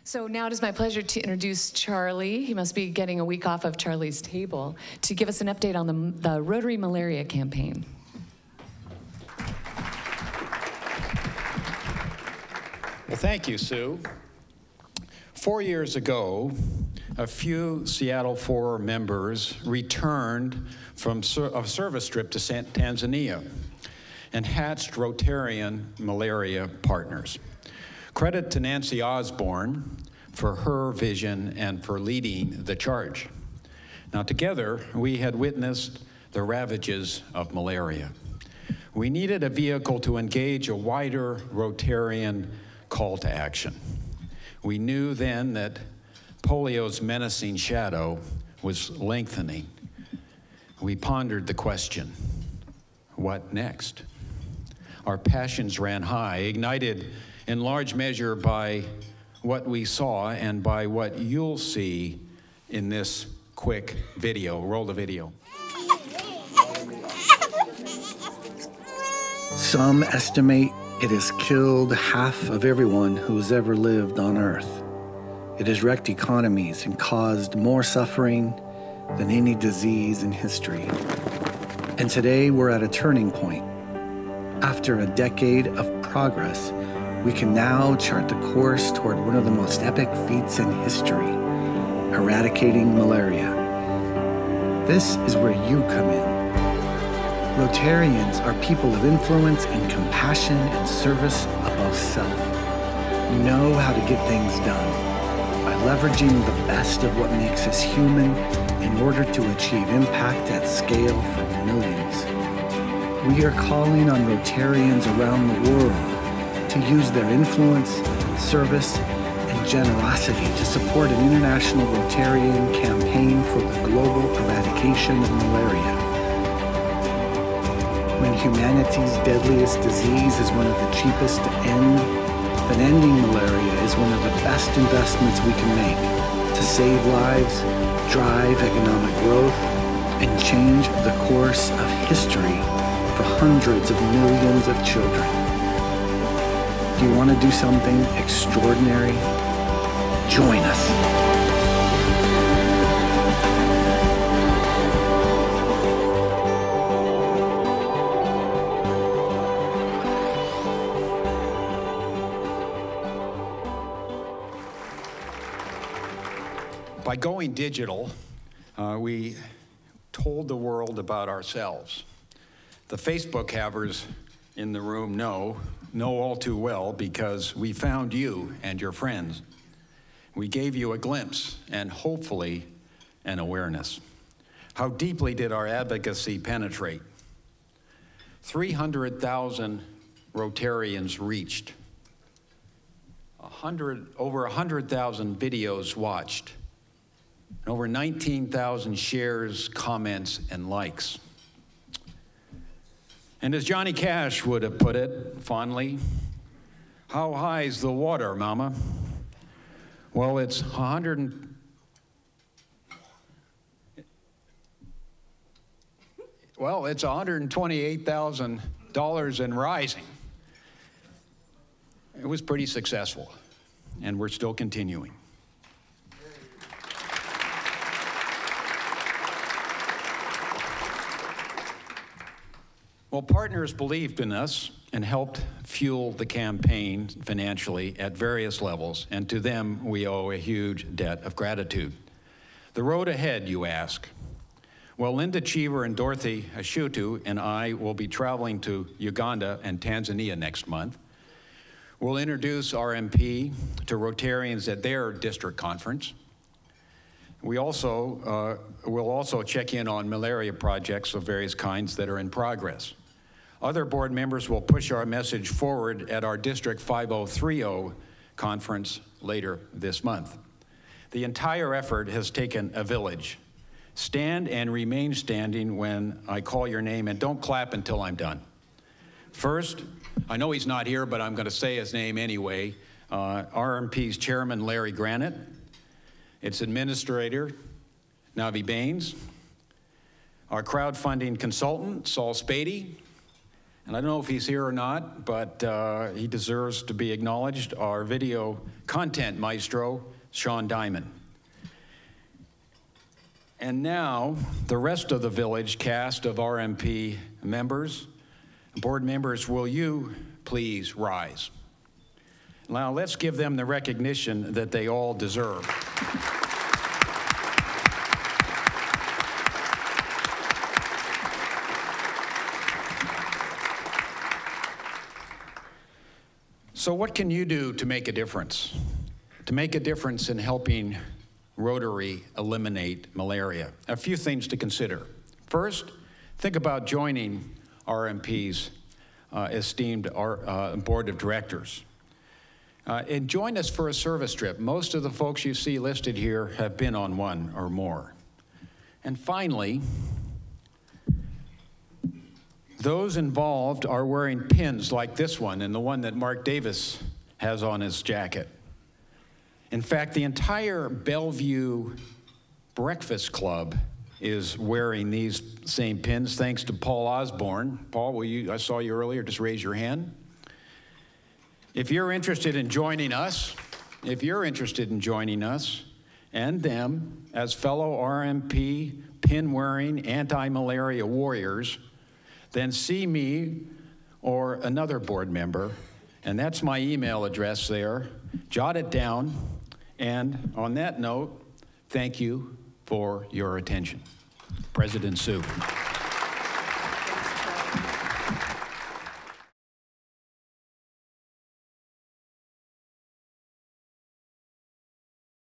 So now it is my pleasure to introduce Charlie. He must be getting a week off of Charlie's table to give us an update on the Rotary malaria campaign. Well, thank you, Sue. 4 years ago, a few Seattle 4 members returned from a service trip to Tanzania and hatched Rotarian malaria partners. Credit to Nancy Osborne for her vision and for leading the charge. Now, together, we had witnessed the ravages of malaria. We needed a vehicle to engage a wider Rotarian call to action. We knew then that polio's menacing shadow was lengthening. We pondered the question, what next? Our passions ran high, ignited in large measure by what we saw and by what you'll see in this quick video. Roll the video. Some estimate it has killed half of everyone who has ever lived on Earth. It has wrecked economies and caused more suffering than any disease in history. And today we're at a turning point. After a decade of progress, we can now chart the course toward one of the most epic feats in history, eradicating malaria. This is where you come in. Rotarians are people of influence and compassion and service above self. We know how to get things done by leveraging the best of what makes us human in order to achieve impact at scale for millions. We are calling on Rotarians around the world to use their influence, service, and generosity to support an international Rotarian campaign for the global eradication of malaria. When humanity's deadliest disease is one of the cheapest to end, then ending malaria is one of the best investments we can make to save lives, drive economic growth, and change the course of history for hundreds of millions of children. Do you want to do something extraordinary? Join us. By going digital, we told the world about ourselves. The Facebook havers in the room know all too well because we found you and your friends. We gave you a glimpse and hopefully an awareness. How deeply did our advocacy penetrate? 300,000 Rotarians reached. Over 100,000 videos watched. Over 19,000 shares, comments, and likes. And as Johnny Cash would have put it fondly, how high's the water, mama? Well, it's $128,000 and rising. It was pretty successful, and we're still continuing. Well, partners believed in us and helped fuel the campaign financially at various levels, and to them we owe a huge debt of gratitude. The road ahead, you ask. Well, Linda Cheever and Dorothy Ashutu and I will be traveling to Uganda and Tanzania next month. We'll introduce RMP to Rotarians at their district conference. We also will also check in on malaria projects of various kinds that are in progress. Other board members will push our message forward at our District 5030 conference later this month. The entire effort has taken a village. Stand and remain standing when I call your name, and don't clap until I'm done. First, I know he's not here, but I'm going to say his name anyway. RMP's Chairman, Larry Granite. Its Administrator, Navi Baines. Our crowdfunding consultant, Saul Spady. and I don't know if he's here or not, but he deserves to be acknowledged, our video content maestro, Sean Diamond. And now, the rest of the village cast of RMP members, board members, will you please rise? Now, let's give them the recognition that they all deserve. So what can you do to make a difference? To make a difference in helping Rotary eliminate malaria? A few things to consider. First, think about joining RMP's esteemed board of directors. And join us for a service trip. Most of the folks you see listed here have been on one or more. And finally, those involved are wearing pins like this one and the one that Mark Davis has on his jacket. In fact, the entire Bellevue Breakfast Club is wearing these same pins, thanks to Paul Osborne. Paul, I saw you earlier, just raise your hand. If you're interested in joining us, and them as fellow RMP pin-wearing anti-malaria warriors, then see me or another board member, and that's my email address there. Jot it down, and on that note, thank you for your attention. President Sue.